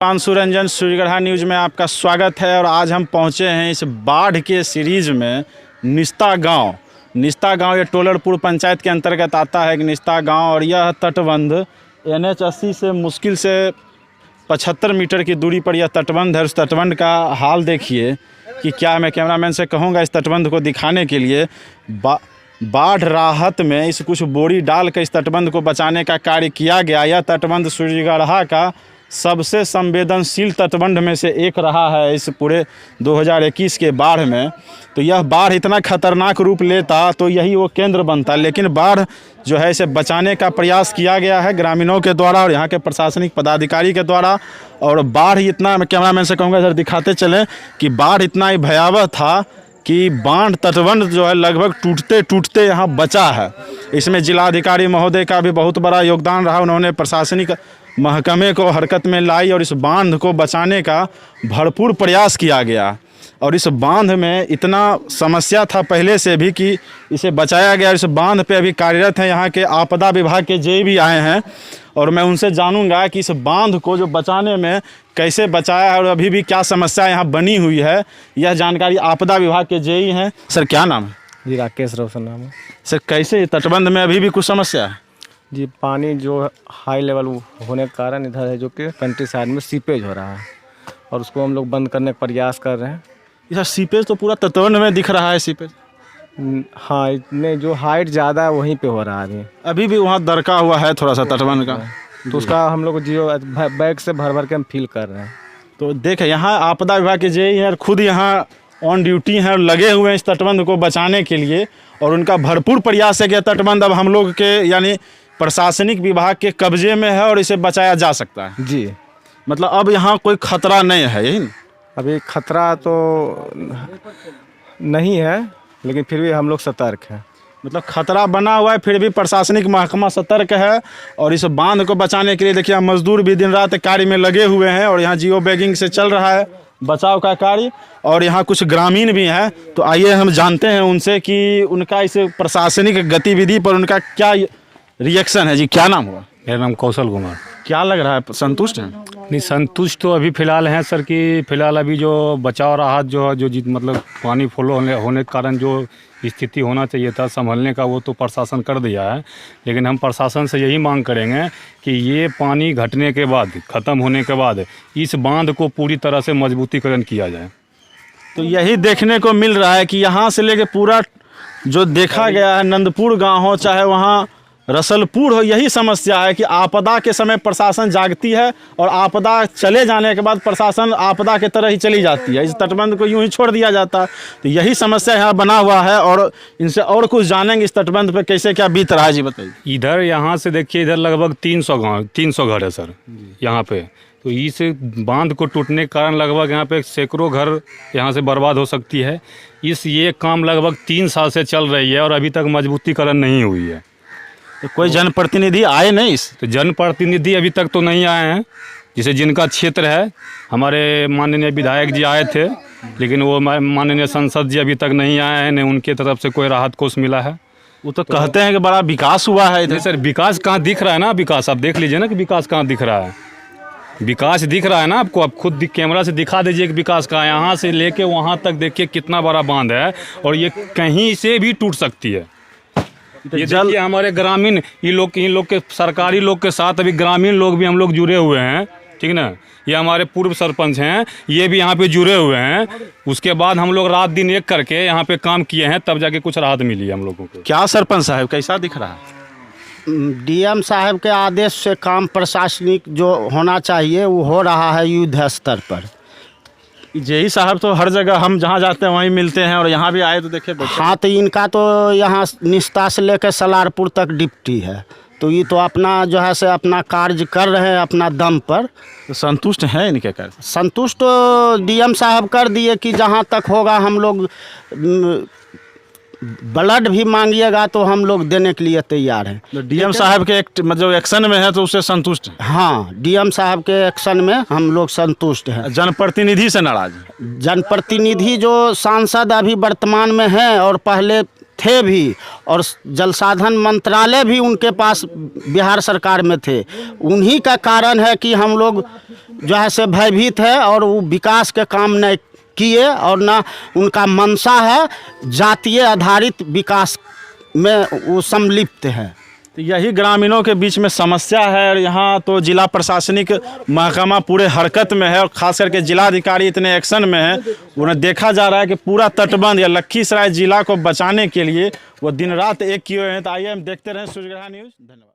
पांशु Ranjan Suryagarha news में आपका स्वागत है। और आज हम पहुंचे हैं इस बाढ़ के सीरीज़ में निस्ता गांव ये टोलरपुर पंचायत के अंतर्गत आता है। निस्ता गांव और यह तटबंध NH 80 से मुश्किल से 75 मीटर की दूरी पर यह तटबंध है। उस तटबंध का हाल देखिए कि क्या, मैं कैमरामैन से कहूँगा इस तटबंध को दिखाने के लिए। बाढ़ राहत में इस कुछ बोरी डाल कर इस तटबंध को बचाने का कार्य किया गया। यह तटबंध सूर्यगढ़ा का सबसे संवेदनशील तटबंध में से एक रहा है इस पूरे 2021 के बाढ़ में। तो यह बाढ़ इतना खतरनाक रूप लेता तो यही वो केंद्र बनता, लेकिन बाढ़ जो है इसे बचाने का प्रयास किया गया है ग्रामीणों के द्वारा और यहाँ के प्रशासनिक पदाधिकारी के द्वारा। और बाढ़ इतना, मैं कैमरामैन से कहूँगा इधर दिखाते चलें कि बाढ़ इतना ही भयावह था कि बांध तटबंध जो है लगभग टूटते टूटते यहाँ बचा है। इसमें जिलाधिकारी महोदय का भी बहुत बड़ा योगदान रहा। उन्होंने प्रशासनिक महकमे को हरकत में लाई और इस बांध को बचाने का भरपूर प्रयास किया गया। और इस बांध में इतना समस्या था पहले से भी कि इसे बचाया गया। इस बांध पे अभी कार्यरत हैं यहाँ के आपदा विभाग के जे भी आए हैं और मैं उनसे जानूंगा कि इस बांध को जो बचाने में कैसे बचाया है और अभी भी क्या समस्या यहाँ बनी हुई है। यह जानकारी आपदा विभाग के जे हैं। सर क्या नाम है? जी राकेश रोशन नाम है। सर कैसे तटबंध में अभी भी कुछ समस्या है? जी पानी जो हाई लेवल होने के कारण इधर है जो कि कंट्री साइड में सीपेज हो रहा है और उसको हम लोग बंद करने का प्रयास कर रहे हैं। इधर सीपेज तो पूरा तटबंध में दिख रहा है सीपेज। हाँ, इतने जो हाइट ज़्यादा है वहीं पे हो रहा है अभी भी वहाँ दरका हुआ है थोड़ा सा तटबंध का, तो उसका हम लोग जियो बैग से भर भर के हम फील कर रहे हैं। तो देखें यहाँ आपदा विभाग के जे हैं, खुद यहाँ ऑन ड्यूटी हैं और लगे हुए हैं इस तटबंध को बचाने के लिए। और उनका भरपूर प्रयास है कि तटबंध अब हम लोग के यानी प्रशासनिक विभाग के कब्जे में है और इसे बचाया जा सकता है। जी मतलब अब यहाँ कोई खतरा नहीं है, यही ना? अभी खतरा तो नहीं है लेकिन फिर भी हम लोग सतर्क हैं। मतलब खतरा बना हुआ है फिर भी प्रशासनिक महकमा सतर्क है। और इस बांध को बचाने के लिए देखिए मजदूर भी दिन रात कार्य में लगे हुए हैं और यहाँ जियो बैगिंग से चल रहा है बचाव का कार्य। और यहाँ कुछ ग्रामीण भी हैं, तो आइए हम जानते हैं उनसे कि उनका इस प्रशासनिक गतिविधि पर उनका क्या रिएक्शन है। जी क्या नाम हुआ? मेरा नाम कौशल कुमार। क्या लग रहा है, संतुष्ट हैं? नहीं, संतुष्ट तो अभी फ़िलहाल हैं सर कि फ़िलहाल अभी जो बचाव राहत जो मतलब पानी फ्लो होने के कारण जो स्थिति होना चाहिए था संभलने का वो तो प्रशासन कर दिया है। लेकिन हम प्रशासन से यही मांग करेंगे कि ये पानी घटने के बाद, ख़त्म होने के बाद इस बांध को पूरी तरह से मजबूतीकरण किया जाए। तो यही देखने को मिल रहा है कि यहाँ से लेके पूरा जो देखा गया है नंदपुर गाँव हो चाहे वहाँ रसलपुर हो, यही समस्या है कि आपदा के समय प्रशासन जागती है और आपदा चले जाने के बाद प्रशासन आपदा के तरह ही चली जाती है। इस तटबंध को यूं ही छोड़ दिया जाता है। तो यही समस्या यहाँ बना हुआ है और इनसे और कुछ जानेंगे इस तटबंध पे कैसे क्या बीत रहा है। जी बताइए। इधर यहाँ से देखिए, इधर लगभग 300 घर है सर यहाँ पे। तो इस बांध को टूटने के कारण लगभग यहाँ पे सैकड़ों घर यहाँ से बर्बाद हो सकती है। ये काम लगभग 3 साल से चल रही है और अभी तक मजबूतीकरण नहीं हुई है। तो कोई जनप्रतिनिधि आए नहीं? तो जनप्रतिनिधि अभी तक तो नहीं आए हैं। जिसे जिनका क्षेत्र है, हमारे माननीय विधायक जी आए थे लेकिन वो माननीय सांसद जी अभी तक नहीं आए हैं, न उनके तरफ से कोई राहत कोष मिला है। वो तो कहते हैं कि बड़ा विकास हुआ है इधर। सर विकास कहाँ दिख रहा है ना? विकास आप देख लीजिए ना कि विकास कहाँ दिख रहा है। विकास दिख रहा है ना आपको, आप खुद कैमरा से दिखा दीजिए कि विकास कहाँ है। यहाँ से लेके वहाँ तक देखिए कितना बड़ा बांध है और ये कहीं से भी टूट सकती है। ये देखिए हमारे ग्रामीण इन लोग के सरकारी लोग के साथ अभी ग्रामीण लोग भी हम लोग जुड़े हुए हैं, ठीक ना। ये हमारे पूर्व सरपंच हैं, ये भी यहाँ पे जुड़े हुए हैं। उसके बाद हम लोग रात दिन एक करके यहाँ पे काम किए हैं, तब जाके कुछ राहत मिली है हम लोगों को। क्या सरपंच साहब कैसा दिख रहा है? DM साहब के आदेश से काम प्रशासनिक जो होना चाहिए वो हो रहा है युद्ध स्तर पर। जेई साहब तो हर जगह हम जहाँ जाते हैं वहीं मिलते हैं और यहाँ भी आए तो देखे। हाँ, तो इनका तो यहाँ निस्ता से लेकर सलारपुर तक डिप्टी है, तो ये तो अपना जो है से अपना कार्य कर रहे हैं अपना दम पर। तो संतुष्ट हैं इनके कार्य? संतुष्ट तो DM साहब कर दिए कि जहाँ तक होगा हम लोग ब्लड भी मांगिएगा तो हम लोग देने के लिए तैयार हैं। तो DM साहब के मतलब एक्शन में है तो उससे संतुष्ट हैं? हाँ, DM साहब के एक्शन में हम लोग संतुष्ट हैं। जनप्रतिनिधि से नाराज? जनप्रतिनिधि जो सांसद अभी वर्तमान में हैं और पहले थे भी, और जल साधन मंत्रालय भी उनके पास बिहार सरकार में थे। उन्हीं का कारण है कि हम लोग जो है से भयभीत है और वो विकास के काम नहीं किए, और ना उनका मंशा है जातीय आधारित विकास में वो सम्मिलित है। तो यही ग्रामीणों के बीच में समस्या है, और यहाँ तो जिला प्रशासनिक महकमा पूरे हरकत में है, और खास करके जिलाधिकारी इतने एक्शन में है। उन्हें देखा जा रहा है कि पूरा तटबंध या लखीसराय जिला को बचाने के लिए वो दिन रात एक किए हुए हैं। तो आइए हम देखते रहें सूर्यग्रहण न्यूज़। धन्यवाद।